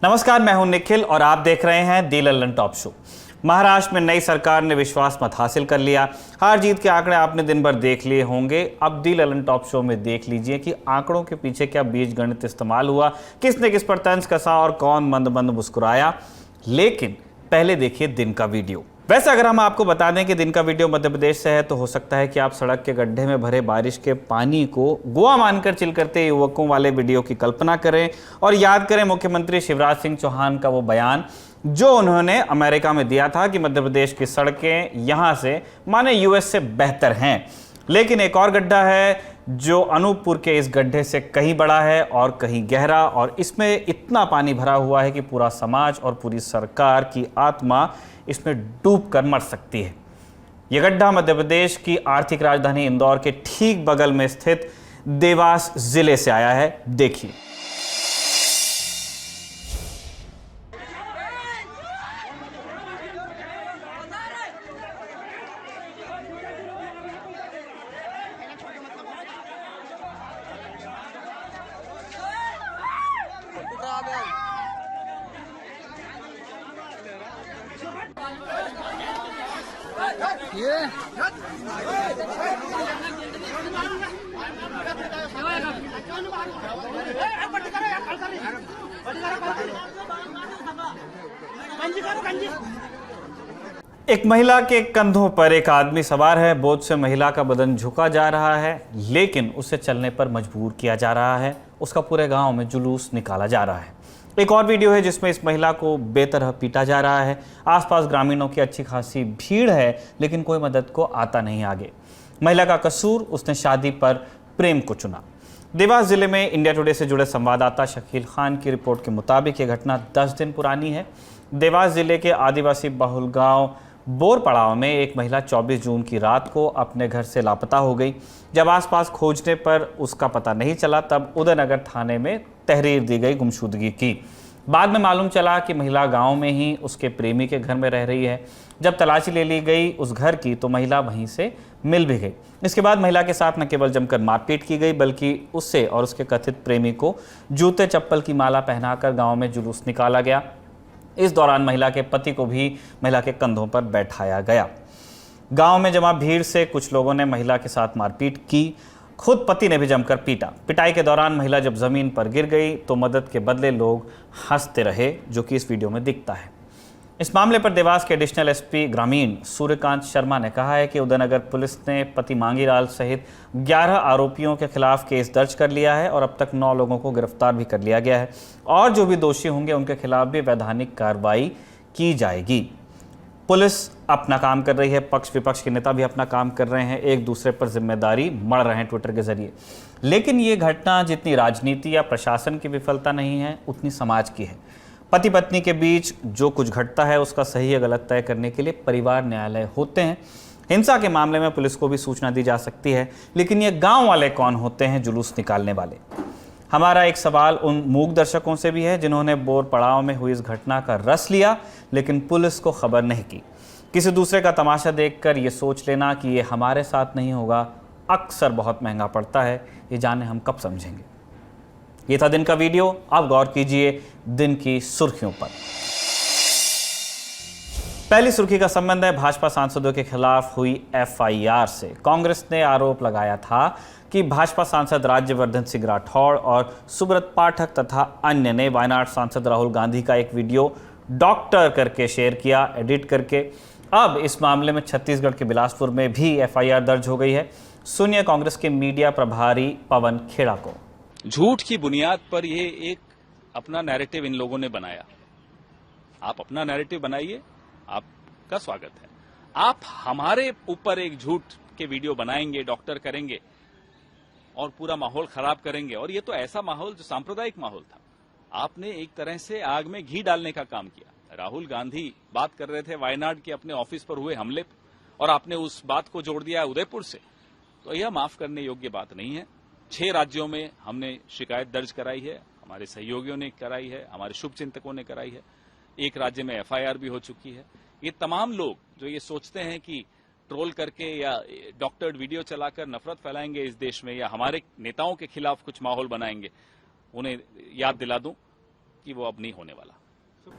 नमस्कार, मैं हूं निखिल और आप देख रहे हैं दी लल्लन टॉप शो। महाराष्ट्र में नई सरकार ने विश्वास मत हासिल कर लिया। हार जीत के आंकड़े आपने दिन भर देख लिए होंगे। अब दी लल्लन टॉप शो में देख लीजिए कि आंकड़ों के पीछे क्या बीज गणित इस्तेमाल हुआ, किसने किस पर तंज कसा और कौन मंद मंद मुस्कुराया। लेकिन पहले देखिए दिन का वीडियो। वैसे अगर हम आपको बता दें कि दिन का वीडियो मध्य प्रदेश से है तो हो सकता है कि आप सड़क के गड्ढे में भरे बारिश के पानी को गोवा मानकर चिल करते युवकों वाले वीडियो की कल्पना करें और याद करें मुख्यमंत्री शिवराज सिंह चौहान का वो बयान जो उन्होंने अमेरिका में दिया था कि मध्य प्रदेश की सड़कें यहां से माने यूएस से बेहतर हैं। लेकिन एक और गड्ढा है जो अनूपपुर के इस गड्ढे से कहीं बड़ा है और कहीं गहरा, और इसमें इतना पानी भरा हुआ है कि पूरा समाज और पूरी सरकार की आत्मा इसमें डूबकर मर सकती है। यह गड्ढा मध्य प्रदेश की आर्थिक राजधानी इंदौर के ठीक बगल में स्थित देवास जिले से आया है। देखिए। एक महिला के कंधों पर एक आदमी सवार है। बोझ से महिला का बदन झुका जा रहा है, लेकिन उसे चलने पर मजबूर किया जा रहा है। उसका पूरे गांव में जुलूस निकाला जा रहा है। एक और वीडियो है जिसमें इस महिला को बेतरह पीटा जा रहा है। आसपास ग्रामीणों की अच्छी खासी भीड़ है, लेकिन कोई मदद को आता नहीं आगे। महिला का कसूर, उसने शादी पर प्रेम को चुना। देवास जिले में इंडिया टुडे से जुड़े संवाददाता शकील खान की रिपोर्ट के मुताबिक ये घटना 10 दिन पुरानी है। देवास जिले के आदिवासी बहुल गांव बोरपड़ाव में एक महिला 24 जून की रात को अपने घर से लापता हो गई। जब आसपास खोजने पर उसका पता नहीं चला, तब उदयनगर थाने में तहरीर दी गई गुमशुदगी की। बाद में मालूम चला कि महिला गांव में ही उसके प्रेमी के घर में रह रही है। जब तलाशी ले ली गई उस घर की तो महिला वहीं से मिल भी गई। इसके बाद महिला के साथ न केवल जमकर मारपीट की गई, बल्कि उससे और उसके कथित प्रेमी को जूते चप्पल की माला पहनाकर गांव में जुलूस निकाला गया। इस दौरान महिला के पति को भी महिला के कंधों पर बैठाया गया। गांव में जमा भीड़ से कुछ लोगों ने महिला के साथ मारपीट की। खुद पति ने भी जमकर पीटा। पिटाई के दौरान महिला जब जमीन पर गिर गई तो मदद के बदले लोग हंसते रहे, जो कि इस वीडियो में दिखता है। इस मामले पर देवास के एडिशनल एसपी ग्रामीण सूर्यकांत शर्मा ने कहा है कि उदयनगर पुलिस ने पति मांगीलाल सहित 11 आरोपियों के खिलाफ केस दर्ज कर लिया है और अब तक 9 लोगों को गिरफ्तार भी कर लिया गया है और जो भी दोषी होंगे उनके खिलाफ भी वैधानिक कार्रवाई की जाएगी। पुलिस अपना काम कर रही है, पक्ष विपक्ष के नेता भी अपना काम कर रहे हैं, एक दूसरे पर जिम्मेदारी मढ़ रहे हैं ट्विटर के जरिए। लेकिन ये घटना जितनी राजनीति या प्रशासन की विफलता नहीं है, उतनी समाज की है। पति पत्नी के बीच जो कुछ घटता है उसका सही या गलत तय करने के लिए परिवार न्यायालय होते हैं। हिंसा के मामले में पुलिस को भी सूचना दी जा सकती है, लेकिन ये गांव वाले कौन होते हैं जुलूस निकालने वाले? हमारा एक सवाल उन मूक दर्शकों से भी है जिन्होंने बोरपड़ाव में हुई इस घटना का रस लिया लेकिन पुलिस को खबर नहीं की। किसी दूसरे का तमाशा देखकर ये सोच लेना कि ये हमारे साथ नहीं होगा अक्सर बहुत महंगा पड़ता है। ये जाने हम कब समझेंगे। ये था दिन का वीडियो। अब गौर कीजिए दिन की सुर्खियों पर। पहली सुर्खी का संबंध है भाजपा सांसदों के खिलाफ हुई एफआईआर से। कांग्रेस ने आरोप लगाया था कि भाजपा सांसद राज्यवर्धन सिंह राठौड़ और सुब्रत पाठक तथा अन्य ने वायनाड सांसद राहुल गांधी का एक वीडियो डॉक्टर करके शेयर किया, एडिट करके। अब इस मामले में छत्तीसगढ़ के बिलासपुर में भी एफआईआर दर्ज हो गई है। सुनिए कांग्रेस के मीडिया प्रभारी पवन खेड़ा को। झूठ की बुनियाद पर ये एक अपना नैरेटिव इन लोगों ने बनाया। आप अपना नैरेटिव बनाइए, आपका स्वागत है। आप हमारे ऊपर एक झूठ के वीडियो बनाएंगे, डॉक्टर करेंगे और पूरा माहौल खराब करेंगे। और ये तो ऐसा माहौल जो सांप्रदायिक माहौल था। आपने एक तरह से आग में घी डालने का काम किया। राहुल गांधी बात कर रहे थे वायनाड के अपने ऑफिस पर हुए हमले और आपने उस बात को जोड़ दिया उदयपुर से। तो यह माफ करने योग्य बात नहीं है। 6 राज्यों में हमने शिकायत दर्ज कराई है, हमारे सहयोगियों ने कराई है, हमारे शुभचिंतकों ने कराई है। एक राज्य में एफआईआर भी हो चुकी है। ये तमाम लोग जो ये सोचते हैं कि ट्रोल करके या डॉक्टर्ड वीडियो चलाकर नफरत फैलाएंगे इस देश में या हमारे नेताओं के खिलाफ कुछ माहौल बनाएंगे, उन्हें याद दिला दूं कि वो अब नहीं होने वाला।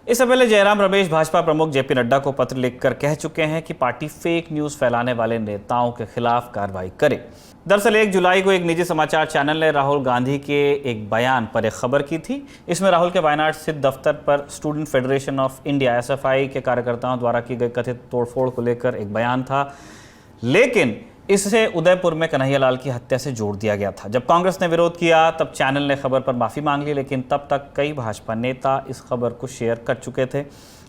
इससे पहले जयराम रमेश भाजपा प्रमुख जेपी नड्डा को पत्र लिखकर कह चुके हैं कि पार्टी फेक न्यूज फैलाने वाले नेताओं के खिलाफ कार्रवाई करे। दरअसल 1 जुलाई को एक निजी समाचार चैनल ने राहुल गांधी के एक बयान पर एक खबर की थी। इसमें राहुल के वायनाड स्थित दफ्तर पर student federation of India SFI के कार्यकर्ताओं द्वारा की गई कथित तोड़फोड़ को लेकर एक बयान था, लेकिन इससे उदयपुर में कन्हैयालाल की हत्या से जोड़ दिया गया था। जब कांग्रेस ने विरोध किया तब चैनल ने खबर पर माफी मांग ली, लेकिन तब तक कई भाजपा नेता इस खबर को शेयर कर चुके थे।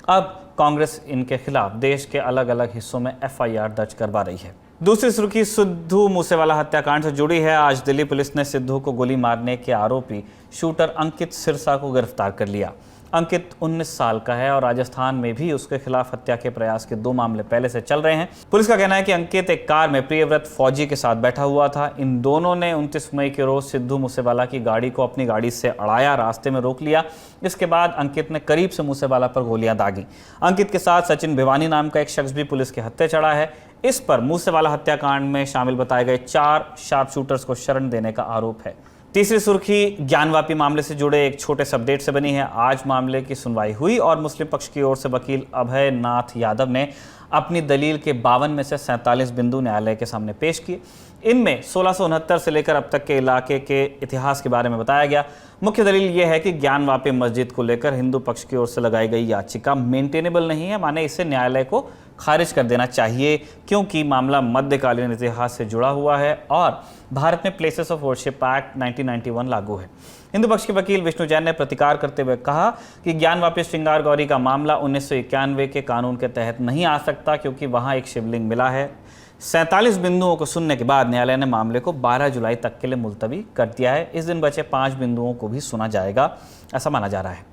अब कांग्रेस इनके खिलाफ देश के अलग अलग हिस्सों में FIR दर्ज करवा रही है। दूसरी सुर्खी सिद्धू मूसेवाला हत्याकांड से जुड़ी है। आज दिल्ली पुलिस ने सिद्धू को गोली मारने के आरोपी शूटर अंकित सिरसा को गिरफ्तार कर लिया। अंकित 19 साल का है और राजस्थान में भी उसके खिलाफ हत्या के प्रयास के 2 मामले पहले से चल रहे हैं। पुलिस का कहना है कि अंकित एक कार में प्रियव्रत फौजी के साथ बैठा हुआ था। इन दोनों ने 29 मई के रोज सिद्धू मूसेवाला की गाड़ी को अपनी गाड़ी से अड़ाया, रास्ते में रोक लिया। इसके बाद अंकित ने करीब से मूसेवाला पर गोलियां दागी। अंकित के साथ सचिन भिवानी नाम का एक शख्स भी पुलिस के हत्थे चढ़ा है। इस पर मूसेवाला हत्याकांड में शामिल बताए गए 4 शार्प शूटर्स को शरण देने का आरोप है। तीसरी सुर्खी ज्ञानवापी मामले से जुड़े एक छोटे से अपडेट से बनी है। आज मामले की सुनवाई हुई और मुस्लिम पक्ष की ओर से वकील अभय नाथ यादव ने अपनी दलील के 52 में से 47 बिंदु न्यायालय के सामने पेश किए। इनमें 1669 से लेकर अब तक के इलाके के इतिहास के बारे में बताया गया। मुख्य दलील यह है कि ज्ञानवापी मस्जिद को लेकर हिंदू पक्ष की ओर से लगाई गई याचिका मेंटेनेबल नहीं है, माने इसे न्यायालय को खारिज कर देना चाहिए, क्योंकि मामला मध्यकालीन इतिहास से जुड़ा हुआ है और भारत में प्लेसेस ऑफ वर्शिप एक्ट 1991 लागू है। हिंदू पक्ष के वकील विष्णु जैन ने प्रतिकार करते हुए कहा कि ज्ञानवापी श्रृंगार गौरी का मामला 1991 के कानून के तहत नहीं आ सकता, क्योंकि वहां एक शिवलिंग मिला है। 47 बिंदुओं को सुनने के बाद न्यायालय ने मामले को 12 जुलाई तक के लिए मुलतवी कर दिया है। इस दिन बचे 5 बिंदुओं को भी सुना जाएगा, ऐसा माना जा रहा है।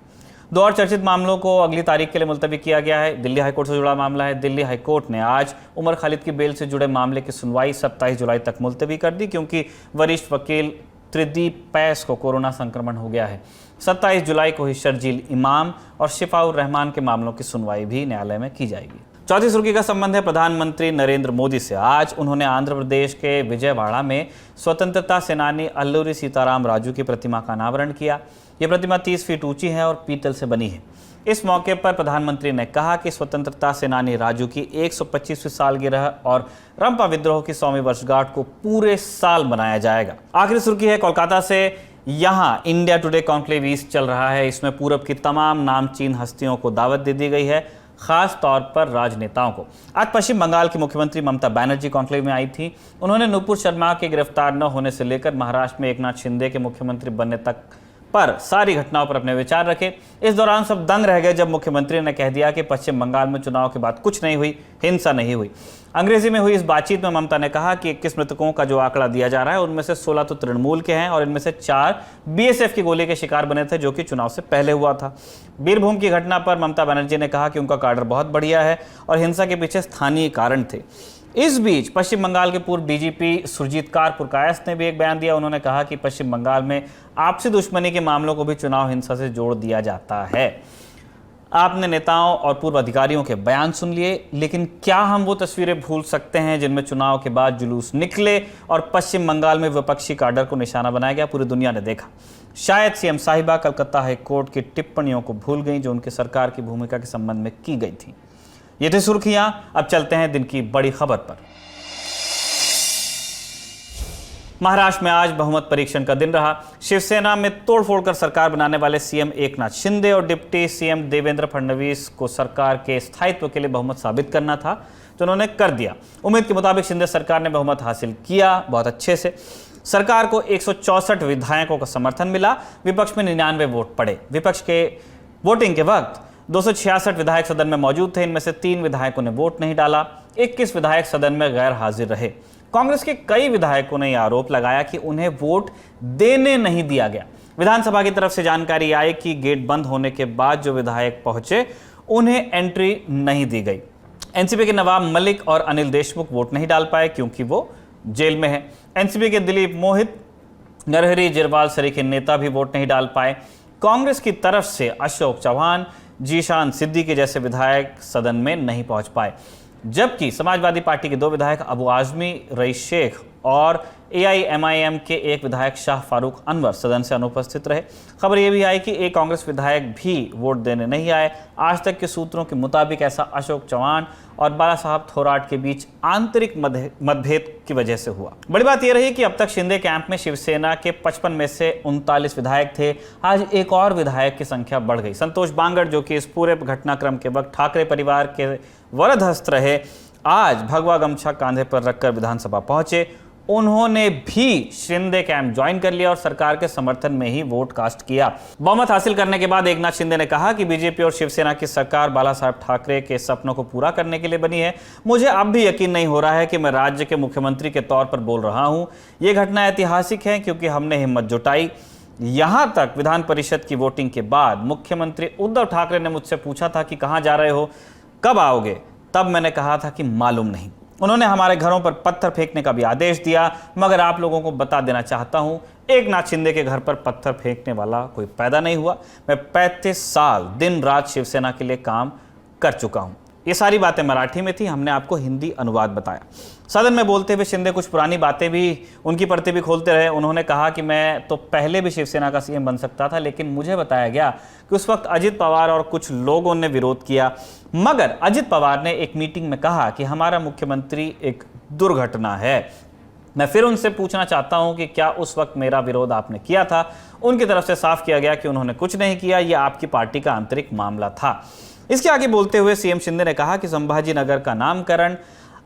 2 और चर्चित मामलों को अगली तारीख के लिए मुलतवी किया गया है। दिल्ली हाईकोर्ट से जुड़ा मामला है। दिल्ली हाईकोर्ट ने आज उमर खालिद की बेल से जुड़े मामले की सुनवाई 27 जुलाई तक मुलतवी कर दी, क्योंकि वरिष्ठ वकील त्रिदीप पैस को कोरोना संक्रमण हो गया है। 27 जुलाई को ही शर्जील इमाम और शिफाउर रहमान के मामलों की सुनवाई भी न्यायालय में की जाएगी। चौथी सुर्खी का संबंध है प्रधानमंत्री नरेंद्र मोदी से। आज उन्होंने आंध्र प्रदेश के विजयवाड़ा में स्वतंत्रता सेनानी अल्लूरी सीताराम राजू की प्रतिमा का अनावरण किया। ये प्रतिमा 30 फीट ऊंची है और पीतल से बनी है। इस मौके पर प्रधानमंत्री ने कहा कि स्वतंत्रता सेनानी राजू की 125वीं सालगिरह और रंपा विद्रोह की 100वीं वर्षगांठ को पूरे साल मनाया जाएगा। आखिरी सुर्खी है कोलकाता से। यहां इंडिया टुडे कॉन्क्लेव ईस्ट चल रहा है। इसमें पूरब की तमाम नामचीन हस्तियों को दावत दे दी गई है, खास तौर पर राजनेताओं को। आज पश्चिम बंगाल की मुख्यमंत्री ममता बनर्जी कॉन्क्लेव में आई थी। उन्होंने नुपुर शर्मा के गिरफ्तार न होने से लेकर महाराष्ट्र में एकनाथ शिंदे के मुख्यमंत्री बनने तक पर सारी घटनाओं पर अपने विचार रखे। इस दौरान सब दंग रह गए जब मुख्यमंत्री ने कह दिया कि पश्चिम बंगाल में चुनाव के बाद कुछ नहीं हुई, हिंसा नहीं हुई। अंग्रेजी में हुई इस बातचीत में ममता ने कहा कि 21 मृतकों का जो आंकड़ा दिया जा रहा है उनमें से 16 तो तृणमूल के हैं और इनमें से 4 BSF की गोली के शिकार बने थे, जो कि चुनाव से पहले हुआ था। बीरभूम की घटना पर ममता बनर्जी ने कहा कि उनका काडर बहुत बढ़िया है और हिंसा के पीछे स्थानीय कारण थे। इस बीच पश्चिम बंगाल के पूर्व DGP सुरजीत कार पुरकायस्थ ने भी एक बयान दिया। उन्होंने कहा कि पश्चिम बंगाल में आपसी दुश्मनी के मामलों को भी चुनाव हिंसा से जोड़ दिया जाता है। आपने नेताओं और पूर्व अधिकारियों के बयान सुन लिए, लेकिन क्या हम वो तस्वीरें भूल सकते हैं जिनमें चुनाव के बाद जुलूस निकले और पश्चिम बंगाल में विपक्षी काडर को निशाना बनाया गया? पूरी दुनिया ने देखा। शायद CM साहिबा कलकत्ता हाईकोर्ट की टिप्पणियों को भूल गई जो उनकी सरकार की भूमिका के संबंध में की गई थी। ये थी सुर्खियां। अब चलते हैं दिन की बड़ी खबर पर। महाराष्ट्र में आज बहुमत परीक्षण का दिन रहा। शिवसेना में तोड़फोड़ कर सरकार बनाने वाले CM एकनाथ शिंदे और डिप्टी CM देवेंद्र फडणवीस को सरकार के स्थायित्व के लिए बहुमत साबित करना था, तो उन्होंने कर दिया। उम्मीद के मुताबिक शिंदे सरकार ने बहुमत हासिल किया बहुत अच्छे से। सरकार को 164 विधायकों का समर्थन मिला। विपक्ष में 99 वोट पड़े। विपक्ष के वोटिंग के वक्त 266 विधायक सदन में मौजूद थे। इनमें से 3 विधायकों ने वोट नहीं डाला। 21 विधायक सदन में गैर हाजिर रहे। कांग्रेस के कई विधायकों ने यह आरोप लगाया कि उन्हें वोट देने नहीं दिया गया। विधानसभा की तरफ से जानकारी आई कि गेट बंद होने के बाद जो विधायक पहुंचे उन्हें एंट्री नहीं दी गई। एनसीपी के नवाब मलिक और अनिल देशमुख वोट नहीं डाल पाए क्योंकि वो जेल में है। एनसीपी के दिलीप मोहित, नरहरी जिरवाल सरीखे नेता भी वोट नहीं डाल पाए। कांग्रेस की तरफ से अशोक चौहान, जीशान सिद्दीकी जैसे विधायक सदन में नहीं पहुंच पाए, जबकि समाजवादी पार्टी के 2 विधायक अबू आजमी, रईस शेख और AIMIM के एक विधायक शाह फारूक अनवर सदन से अनुपस्थित रहे। खबर यह भी आई कि एक कांग्रेस विधायक भी वोट देने नहीं आए। आज तक के सूत्रों के मुताबिक ऐसा अशोक चव्हाण और बाला साहब थोराट के बीच आंतरिक मतभेद की वजह से हुआ। बड़ी बात यह रही कि अब तक शिंदे कैंप में शिवसेना के 55 में से 39 विधायक थे। आज एक और विधायक की संख्या बढ़ गई। संतोष बांगड़, जो कि इस पूरे घटनाक्रम के वक्त ठाकरे परिवार के वरदहस्त रहे, आज भगवा गमछा कांधे पर रखकर विधानसभा पहुंचे। उन्होंने भी शिंदे कैंप ज्वाइन कर लिया और सरकार के समर्थन में ही वोट कास्ट किया। बहुमत हासिल करने के बाद एकनाथ शिंदे ने कहा कि बीजेपी और शिवसेना की सरकार बाला साहब ठाकरे के सपनों को पूरा करने के लिए बनी है। मुझे अब भी यकीन नहीं हो रहा है कि मैं राज्य के मुख्यमंत्री के तौर पर बोल रहा हूं। ये घटना ऐतिहासिक है क्योंकि हमने हिम्मत जुटाई। यहां तक विधान परिषद की वोटिंग के बाद मुख्यमंत्री उद्धव ठाकरे ने मुझसे पूछा था कि कहां जा रहे हो, कब आओगे? तब मैंने कहा था कि मालूम नहीं। उन्होंने हमारे घरों पर पत्थर फेंकने का भी आदेश दिया, मगर आप लोगों को बता देना चाहता हूं, एकनाथ शिंदे के घर पर पत्थर फेंकने वाला कोई पैदा नहीं हुआ। मैं 35 साल दिन रात शिवसेना के लिए काम कर चुका हूं। ये सारी बातें मराठी में थी, हमने आपको हिंदी अनुवाद बताया। सदन में बोलते हुए शिंदे कुछ पुरानी बातें भी, उनकी पर्दे भी खोलते रहे। उन्होंने कहा कि मैं तो पहले भी शिवसेना का सीएम बन सकता था, लेकिन मुझे बताया गया कि उस वक्त अजित पवार और कुछ लोगों ने विरोध किया। मगर अजित पवार ने एक मीटिंग में कहा कि हमारा मुख्यमंत्री एक दुर्घटना है। मैं फिर उनसे पूछना चाहता हूं कि क्या उस वक्त मेरा विरोध आपने किया था? उनकी तरफ से साफ किया गया कि उन्होंने कुछ नहीं किया, यह आपकी पार्टी का आंतरिक मामला था। इसके आगे बोलते हुए सीएम शिंदे ने कहा कि संभाजी नगर का नामकरण,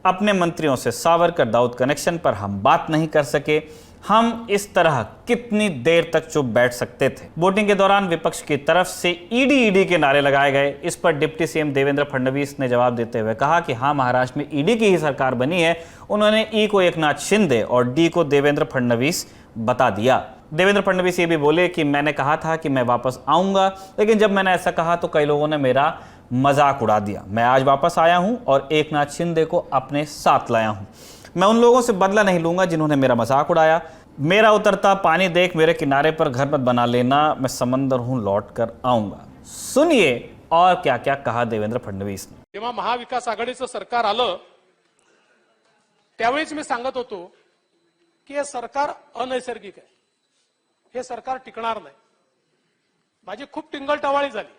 अपने मंत्रियों से सावरकर दाऊद कनेक्शन पर हम बात नहीं कर सके। हम इस तरह कितनी देर तक चुप बैठ सकते थे? वोटिंग के दौरान विपक्ष की तरफ से ईडी के नारे लगाए गए। इस पर डिप्टी सीएम देवेंद्र फडणवीस ने जवाब देते हुए कहा कि हाँ, महाराष्ट्र में ईडी की ही सरकार बनी है। उन्होंने ई को एकनाथ शिंदे और डी को देवेंद्र फडणवीस बता दिया। देवेंद्र फडणवीस ये भी बोले कि मैंने कहा था कि मैं वापस आऊंगा, लेकिन जब मैंने ऐसा कहा तो कई लोगों ने मेरा मजाक उड़ा दिया। मैं आज वापस आया हूं और एकनाथ शिंदे को अपने साथ लाया हूं। मैं उन लोगों से बदला नहीं लूंगा जिन्होंने मेरा मजाक उड़ाया। मेरा उतरता पानी देख मेरे किनारे पर घर मत बना लेना, मैं समंदर हूं, लौट कर आऊंगा। सुनिए और क्या क्या कहा देवेंद्र फडणवीस ने। जेव्हा महाविकास आघाडीचं सरकार आलं त्यावेळीच मी सांगत होतो की हे सरकार अनैसर्गिक आहे, हे सरकार टिकणार नाही। माझी खूप टिंगलटवाळी झाली।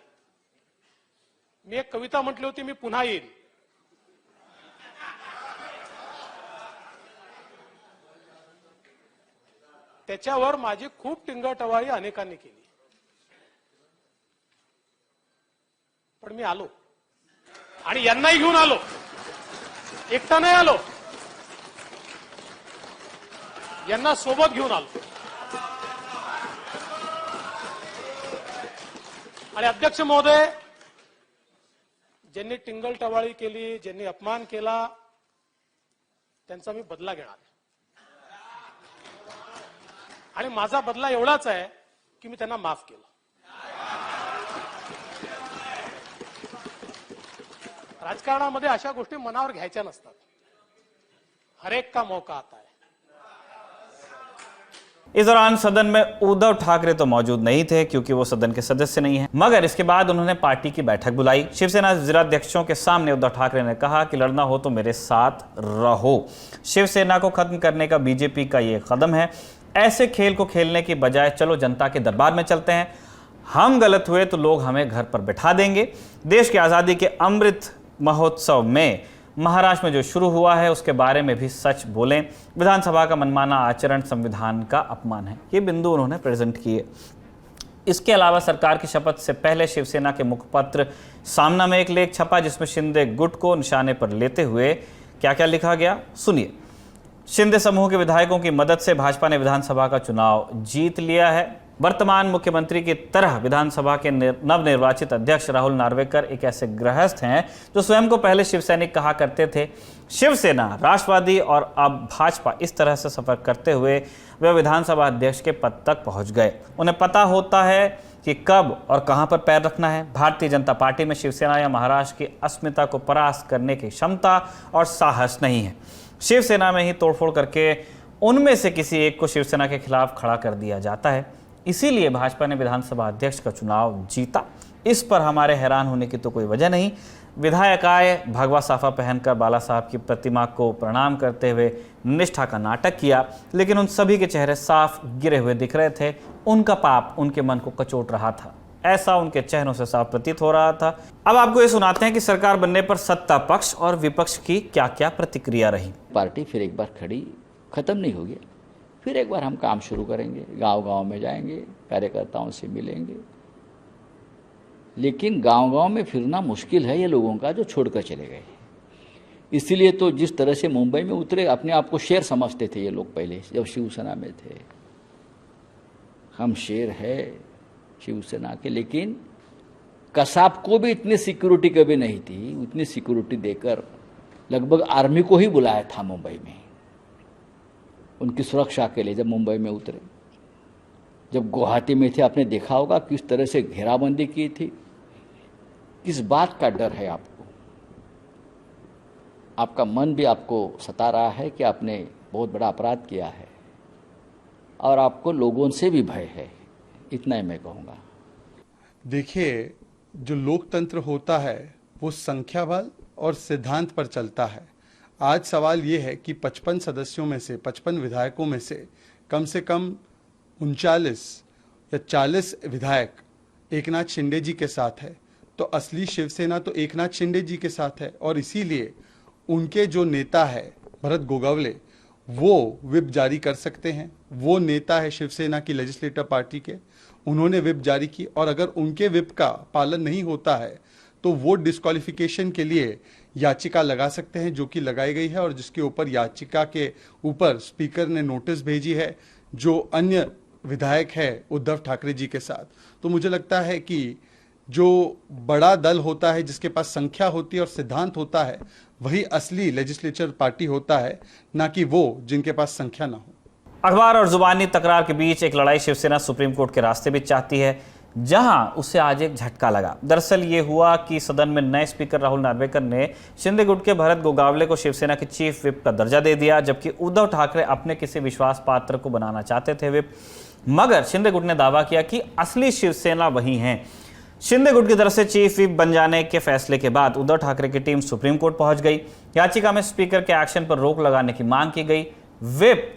मी एक कविता म्हटली होती, मी पुन्हा येईन। त्याच्यावर माझी खूप टिंगलटवाळी अनेकांनी केली, पण मी आलो आणि यांनाही घेऊन आलो, एकटा नाही आलो, यांना सोबत घेऊन आलो। आणि अध्यक्ष महोदय, ज्यांनी टिंगलटवाळी केली, ज्यांनी अपमान केला, त्यांचा मी बदला घेणार आणि माझा बदला एवढाच आहे की मी त्यांना माफ केलं। राजकारणामध्ये अशा गोष्टी मनावर घ्यायच्या नसतात। हर एक का मौका आता है। इस दौरान सदन में उद्धव ठाकरे तो मौजूद नहीं थे क्योंकि वो सदन के सदस्य नहीं हैं, मगर इसके बाद उन्होंने पार्टी की बैठक बुलाई। शिवसेना जिलाध्यक्षों के सामने उद्धव ठाकरे ने कहा कि लड़ना हो तो मेरे साथ रहो। शिवसेना को खत्म करने का बीजेपी का ये कदम है। ऐसे खेल को खेलने की बजाय चलो जनता के दरबार में चलते हैं। हम गलत हुए तो लोग हमें घर पर बैठा देंगे। देश की आज़ादी के अमृत महोत्सव में महाराष्ट्र में जो शुरू हुआ है उसके बारे में भी सच बोलें। विधानसभा का मनमाना आचरण संविधान का अपमान है। ये बिंदु उन्होंने प्रेजेंट किए। इसके अलावा सरकार की शपथ से पहले शिवसेना के मुखपत्र सामना में एक लेख छपा जिसमें शिंदे गुट को निशाने पर लेते हुए क्या क्या लिखा गया, सुनिए। शिंदे समूह के विधायकों की मदद से भाजपा ने विधानसभा का चुनाव जीत लिया है। वर्तमान मुख्यमंत्री की तरह विधानसभा के नवनिर्वाचित अध्यक्ष राहुल नार्वेकर एक ऐसे गृहस्थ हैं जो स्वयं को पहले शिवसैनिक कहा करते थे। शिवसेना, राष्ट्रवादी और अब भाजपा, इस तरह से सफर करते हुए वे विधानसभा अध्यक्ष के पद तक पहुंच गए। उन्हें पता होता है कि कब और कहां पर पैर रखना है। भारतीय जनता पार्टी में शिवसेना या महाराष्ट्र की अस्मिता को परास्त करने की क्षमता और साहस नहीं है। शिवसेना में ही तोड़फोड़ करके उनमें से किसी एक को शिवसेना के खिलाफ खड़ा कर दिया जाता है। इसीलिए भाजपा ने विधानसभा अध्यक्ष का चुनाव जीता। इस पर हमारे हैरान होने की तो कोई वजह नहीं। विधायक आए, भगवा साफा पहनकर बाला साहब की प्रतिमा को प्रणाम करते हुए निष्ठा का नाटक किया, लेकिन उन सभी के चेहरे साफ गिरे हुए दिख रहे थे। उनका पाप उनके मन को कचोट रहा था, ऐसा उनके चेहरों से साफ प्रतीत हो रहा था। अब आपको ये सुनाते हैं कि सरकार बनने पर सत्ता पक्ष और विपक्ष की क्या क्या प्रतिक्रिया रही। पार्टी फिर एक बार खड़ी खत्म नहीं होगी, फिर एक बार हम काम शुरू करेंगे, गांव-गांव में जाएंगे, कार्यकर्ताओं से मिलेंगे। लेकिन गांव-गांव में फिरना मुश्किल है ये लोगों का जो छोड़कर चले गए। इसीलिए तो जिस तरह से मुंबई में उतरे, अपने आप को शेर समझते थे ये लोग पहले जब शिवसेना में थे। हम शेर है शिवसेना के, लेकिन कसाब को भी इतनी सिक्योरिटी कभी नहीं थी। उतनी सिक्योरिटी देकर लगभग आर्मी को ही बुलाया था मुंबई में उनकी सुरक्षा के लिए। जब मुंबई में उतरे, जब गुवाहाटी में थे, आपने देखा होगा किस तरह से घेराबंदी की थी। किस बात का डर है आपको? आपका मन भी आपको सता रहा है कि आपने बहुत बड़ा अपराध किया है और आपको लोगों से भी भय है। इतना ही मैं कहूँगा। देखिए, जो लोकतंत्र होता है वो संख्या बल और सिद्धांत पर चलता है। आज सवाल ये है कि 55 सदस्यों में से, 55 विधायकों में से कम 39 या 40 विधायक एकनाथ शिंदे जी के साथ है, तो असली शिवसेना तो एकनाथ शिंदे जी के साथ है। और इसीलिए उनके जो नेता है भरत गोगावले, वो विप जारी कर सकते हैं। वो नेता है शिवसेना की लेजिस्लेटिव पार्टी के, उन्होंने विप जारी की। और अगर उनके विप का पालन नहीं होता है तो वो डिस्क्वालिफिकेशन के लिए याचिका लगा सकते हैं, जो कि लगाई गई है और जिसके ऊपर याचिका के ऊपर स्पीकर ने नोटिस भेजी है जो अन्य विधायक है उद्धव ठाकरे जी के साथ। तो मुझे लगता है कि जो बड़ा दल होता है, जिसके पास संख्या होती है और सिद्धांत होता है, वही असली लेजिस्लेचर पार्टी होता है, ना कि वो जिनके पास संख्या ना हो। अखबार और जुबानी तकरार के बीच एक लड़ाई शिवसेना सुप्रीम कोर्ट के रास्ते भी चाहती है, जहां उसे आज एक झटका लगा। दरअसल ये हुआ कि सदन में नए स्पीकर राहुल नार्वेकर ने शिंदे गुट के भरत गोगावले को शिवसेना के चीफ विप का दर्जा दे दिया, जबकि उद्धव ठाकरे अपने किसी विश्वास पात्र को बनाना चाहते थे विप। मगर शिंदे गुट ने दावा किया कि असली शिवसेना वही है। शिंदे गुट की तरफ से चीफ विप बन जाने के फैसले के बाद उद्धव ठाकरे की टीम सुप्रीम कोर्ट पहुंच गई। याचिका में स्पीकर के एक्शन पर रोक लगाने की मांग की गई। विप,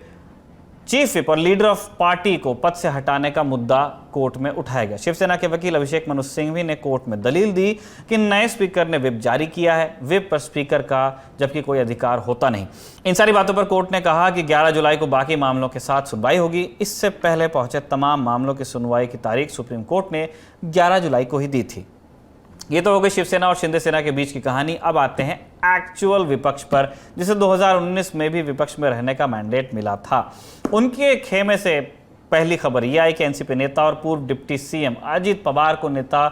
चीफ विप और लीडर ऑफ पार्टी को पद से हटाने का मुद्दा कोर्ट में उठाया गया। शिवसेना के वकील अभिषेक मनु सिंघवी ने कोर्ट में दलील दी कि नए स्पीकर ने विप जारी किया है, विप पर स्पीकर का जबकि कोई अधिकार होता नहीं। इन सारी बातों पर कोर्ट ने कहा कि 11 जुलाई को बाकी मामलों के साथ सुनवाई होगी। इससे पहले पहुंचे तमाम मामलों की सुनवाई की तारीख सुप्रीम कोर्ट ने 11 जुलाई को ही दी थी। ये तो हो गई शिवसेना और शिंदे सेना के बीच की कहानी। अब आते हैं एक्चुअल विपक्ष पर, जिसे 2019 में भी विपक्ष में रहने का मैंडेट मिला था। उनके खेमे से पहली खबर यह आई कि एनसीपी नेता और पूर्व डिप्टी सीएम अजित पवार को नेता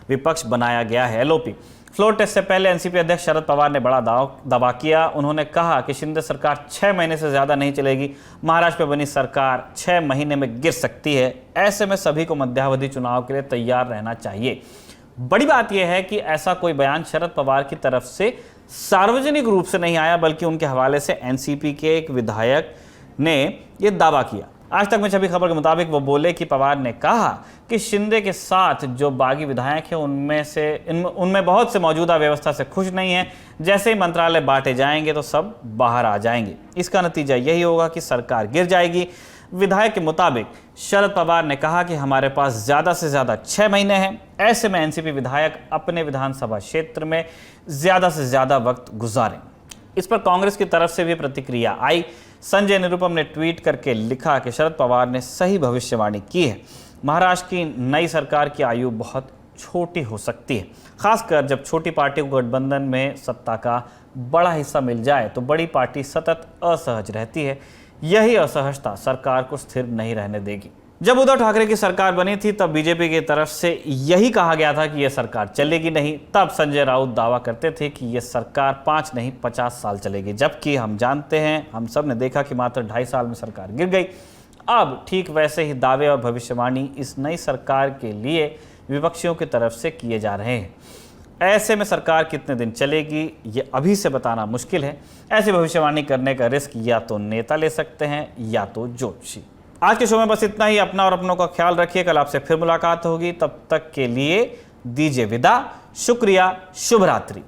विपक्ष बनाया गया है, एलओपी। फ्लोर टेस्ट से पहले एनसीपी अध्यक्ष शरद पवार ने बड़ा दावा किया। उन्होंने कहा कि शिंदे सरकार 6 महीने से ज्यादा नहीं चलेगी। महाराष्ट्र में बनी सरकार 6 महीने में गिर सकती है। ऐसे में सभी को मध्यावधि चुनाव के लिए तैयार रहना चाहिए। बड़ी बात यह है कि ऐसा कोई बयान शरद पवार की तरफ से सार्वजनिक रूप से नहीं आया, बल्कि उनके हवाले से एनसीपी के एक विधायक ने यह दावा किया। आज तक में छपी खबर के मुताबिक वो बोले कि पवार ने कहा कि शिंदे के साथ जो बागी विधायक हैं उनमें बहुत से मौजूदा व्यवस्था से खुश नहीं है। जैसे ही मंत्रालय बांटे जाएंगे तो सब बाहर आ जाएंगे। इसका नतीजा यही होगा कि सरकार गिर जाएगी। विधायक के मुताबिक शरद पवार ने कहा कि हमारे पास ज्यादा से ज्यादा 6 महीने हैं। ऐसे में एनसीपी विधायक अपने विधानसभा क्षेत्र में ज्यादा से ज्यादा वक्त गुजारें। इस पर कांग्रेस की तरफ से भी प्रतिक्रिया आई। संजय निरुपम ने ट्वीट करके लिखा कि शरद पवार ने सही भविष्यवाणी की है। महाराष्ट्र की नई सरकार की आयु बहुत छोटी हो सकती है, खासकर जब छोटी पार्टी को गठबंधन में सत्ता का बड़ा हिस्सा मिल जाए तो बड़ी पार्टी सतत असहज रहती है। यही असहजता सरकार को स्थिर नहीं रहने देगी। जब उद्धव ठाकरे की सरकार बनी थी तब बीजेपी की तरफ से यही कहा गया था कि यह सरकार चलेगी नहीं। तब संजय राउत दावा करते थे कि यह सरकार 5 नहीं 50 साल चलेगी, जबकि हम जानते हैं, हम सब ने देखा कि मात्र 2.5 साल में सरकार गिर गई। अब ठीक वैसे ही दावे और भविष्यवाणी इस नई सरकार के लिए विपक्षियों की तरफ से किए जा रहे हैं। ऐसे में सरकार कितने दिन चलेगी ये अभी से बताना मुश्किल है। ऐसी भविष्यवाणी करने का रिस्क या तो नेता ले सकते हैं या तो ज्योतिषी। आज के शो में बस इतना ही। अपना और अपनों का ख्याल रखिए। कल आपसे फिर मुलाकात होगी। तब तक के लिए दीजिए विदा। शुक्रिया। शुभ रात्रि।